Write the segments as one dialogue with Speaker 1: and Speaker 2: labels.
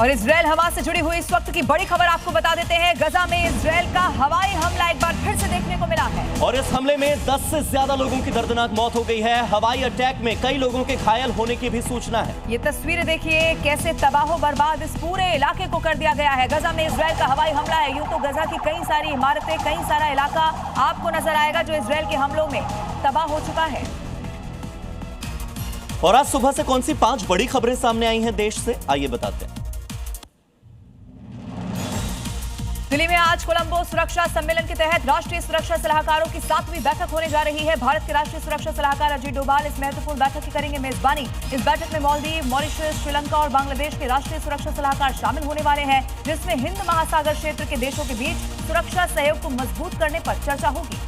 Speaker 1: और Israel Hamas से जुड़ी हुई इस वक्त की बड़ी खबर आपको बता देते हैं। गजा में इजरायल का हवाई हमला एक बार फिर से देखने को मिला है
Speaker 2: और इस हमले में 10 से ज्यादा लोगों की दर्दनाक मौत हो गई है। हवाई अटैक में कई लोगों के घायल होने की भी सूचना है।
Speaker 1: ये तस्वीरें देखिए कैसे तबाह बर्बाद इस पूरे इलाके को कर दिया गया है। गजा में इजरायल का हवाई हमला है। यूं तो गजा की कई सारी इमारतें, कई सारा इलाका आपको नजर आएगा जो इजरायल के हमलों में तबाह हो चुका है।
Speaker 2: और आज सुबह से कौन सी 5 बड़ी खबरें सामने आई हैं देश से, आइए बताते हैं।
Speaker 1: दिल्ली में आज कोलंबो सुरक्षा सम्मेलन के तहत राष्ट्रीय सुरक्षा सलाहकारों की 7वीं बैठक होने जा रही है। भारत के राष्ट्रीय सुरक्षा सलाहकार अजीत डोभाल इस महत्वपूर्ण बैठक की करेंगे मेजबानी। इस बैठक में मालदीव, मॉरिशस, श्रीलंका और बांग्लादेश के राष्ट्रीय सुरक्षा सलाहकार शामिल होने वाले हैं, जिसमें हिंद महासागर क्षेत्र के देशों के बीच सुरक्षा सहयोग को मजबूत करने पर चर्चा होगी।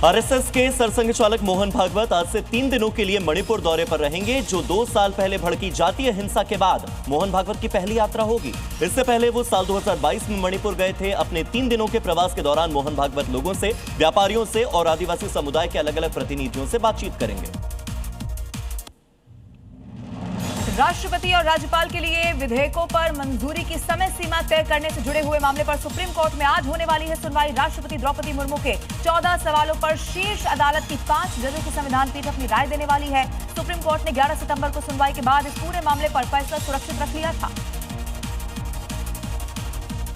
Speaker 2: आरएसएस के सरसंघ चालक मोहन भागवत आज से 3 दिनों के लिए मणिपुर दौरे पर रहेंगे, जो 2 साल पहले भड़की जातीय हिंसा के बाद मोहन भागवत की पहली यात्रा होगी। इससे पहले वो साल 2022 में मणिपुर गए थे। अपने 3 दिनों के प्रवास के दौरान मोहन भागवत लोगों से, व्यापारियों से और आदिवासी समुदाय के अलग अलग प्रतिनिधियों से बातचीत करेंगे।
Speaker 1: राष्ट्रपति और राज्यपाल के लिए विधेयकों पर मंजूरी की समय सीमा तय करने से जुड़े हुए मामले पर सुप्रीम कोर्ट में आज होने वाली है सुनवाई। राष्ट्रपति द्रौपदी मुर्मू के 14 सवालों पर शीर्ष अदालत की 5 जजों की संविधान पीठ अपनी राय देने वाली है। सुप्रीम कोर्ट ने 11 सितंबर को सुनवाई के बाद इस पूरे मामले पर फैसला सुरक्षित रख लिया था।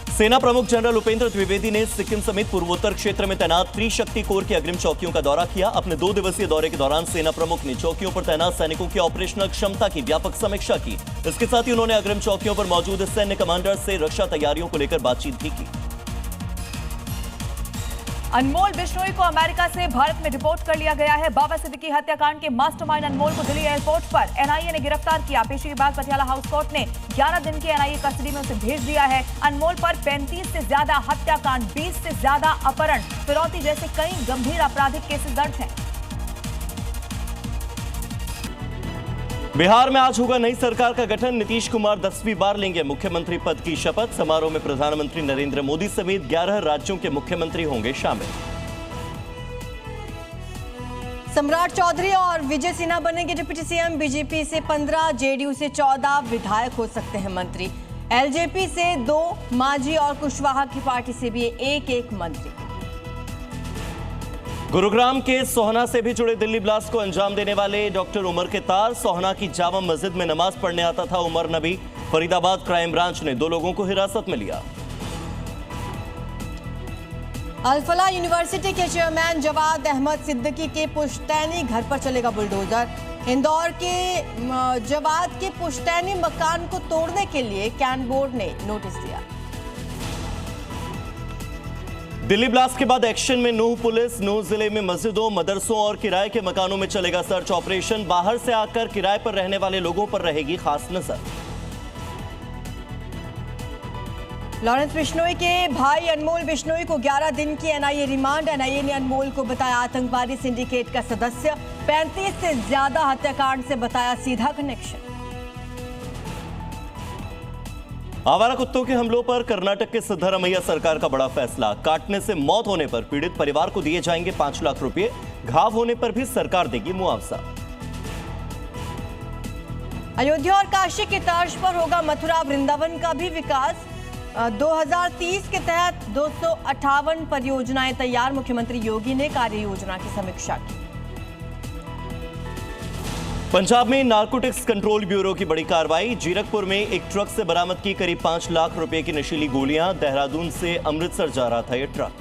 Speaker 2: सेना प्रमुख जनरल उपेंद्र द्विवेदी ने सिक्किम समेत पूर्वोत्तर क्षेत्र में तैनात त्रिशक्ति कोर की अग्रिम चौकियों का दौरा किया। अपने 2 दिवसीय दौरे के दौरान सेना प्रमुख ने चौकियों पर तैनात सैनिकों की ऑपरेशनल क्षमता की व्यापक समीक्षा की। इसके साथ ही उन्होंने अग्रिम चौकियों पर मौजूद सैन्य कमांडर से रक्षा तैयारियों को लेकर बातचीत भी की।
Speaker 1: अनमोल बिश्नोई को अमेरिका से भारत में डिपोर्ट कर लिया गया है। बाबा सिद्दीकी हत्याकांड के मास्टरमाइंड अनमोल को दिल्ली एयरपोर्ट पर एनआईए ने गिरफ्तार किया। पेशी के बाद पटियाला हाउस कोर्ट ने 11 दिन की एनआईए कस्टडी में उसे भेज दिया है। अनमोल पर 35 से ज्यादा हत्याकांड, 20 से ज्यादा अपहरण, फिरौती जैसे कई गंभीर आपराधिक केसेस दर्ज हैं।
Speaker 2: बिहार में आज होगा नई सरकार का गठन। नीतीश कुमार 10वीं बार लेंगे मुख्यमंत्री पद की शपथ। समारोह में प्रधानमंत्री नरेंद्र मोदी समेत 11 राज्यों के मुख्यमंत्री होंगे शामिल।
Speaker 3: सम्राट चौधरी और विजय सिन्हा बनेंगे डिप्टी सीएम। बीजेपी से 15, जेडीयू से 14 विधायक हो सकते हैं मंत्री। एलजेपी से 2, मांझी और कुशवाहा की पार्टी से भी 1-1 मंत्री।
Speaker 2: गुरुग्राम के सोहना से भी जुड़े दिल्ली ब्लास्ट को अंजाम देने वाले डॉक्टर उमर के तार। सोहना की जामा मस्जिद में नमाज पढ़ने आता था उमर नबी। फरीदाबाद क्राइम ब्रांच ने 2 लोगों को हिरासत में लिया।
Speaker 3: अल-फलाह यूनिवर्सिटी के चेयरमैन जवाद अहमद सिद्दीकी के पुश्तैनी घर पर चलेगा बुलडोजर। इंदौर के जवाद के पुश्तैनी मकान को तोड़ने के लिए कैंट बोर्ड ने नोटिस दिया।
Speaker 2: दिल्ली ब्लास्ट के बाद एक्शन में नूह पुलिस। नूह जिले में मस्जिदों, मदरसों और किराए के मकानों में चलेगा सर्च ऑपरेशन। बाहर से आकर किराए पर रहने वाले लोगों पर रहेगी खास नजर।
Speaker 3: लॉरेंस बिश्नोई के भाई अनमोल बिश्नोई को 11 दिन की एनआईए रिमांड। एनआईए ने अनमोल को बताया आतंकवादी सिंडिकेट का सदस्य। 35 से ज्यादा हत्याकांड से बताया सीधा कनेक्शन।
Speaker 2: आवारा कुत्तों के हमलों पर कर्नाटक के सिद्धरामैया सरकार का बड़ा फैसला। काटने से मौत होने पर पीड़ित परिवार को दिए जाएंगे 5 लाख रुपए। घाव होने पर भी सरकार देगी मुआवजा।
Speaker 3: अयोध्या और काशी की तर्ज पर होगा मथुरा वृंदावन का भी विकास। 2030 के तहत 258 परियोजनाएं तैयार। मुख्यमंत्री योगी ने कार्य योजना की समीक्षा की।
Speaker 2: पंजाब में नारकोटिक्स कंट्रोल ब्यूरो की बड़ी कार्रवाई। जीरकपुर में एक ट्रक से बरामद की करीब 5 लाख रुपए की नशीली गोलियां। देहरादून से अमृतसर जा रहा था यह ट्रक।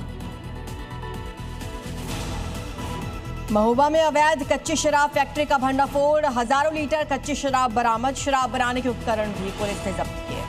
Speaker 3: महोबा में अवैध कच्ची शराब फैक्ट्री का भंडाफोड़। हजारों लीटर कच्ची शराब बरामद। शराब बनाने के उपकरण भी पुलिस ने जब्त किए।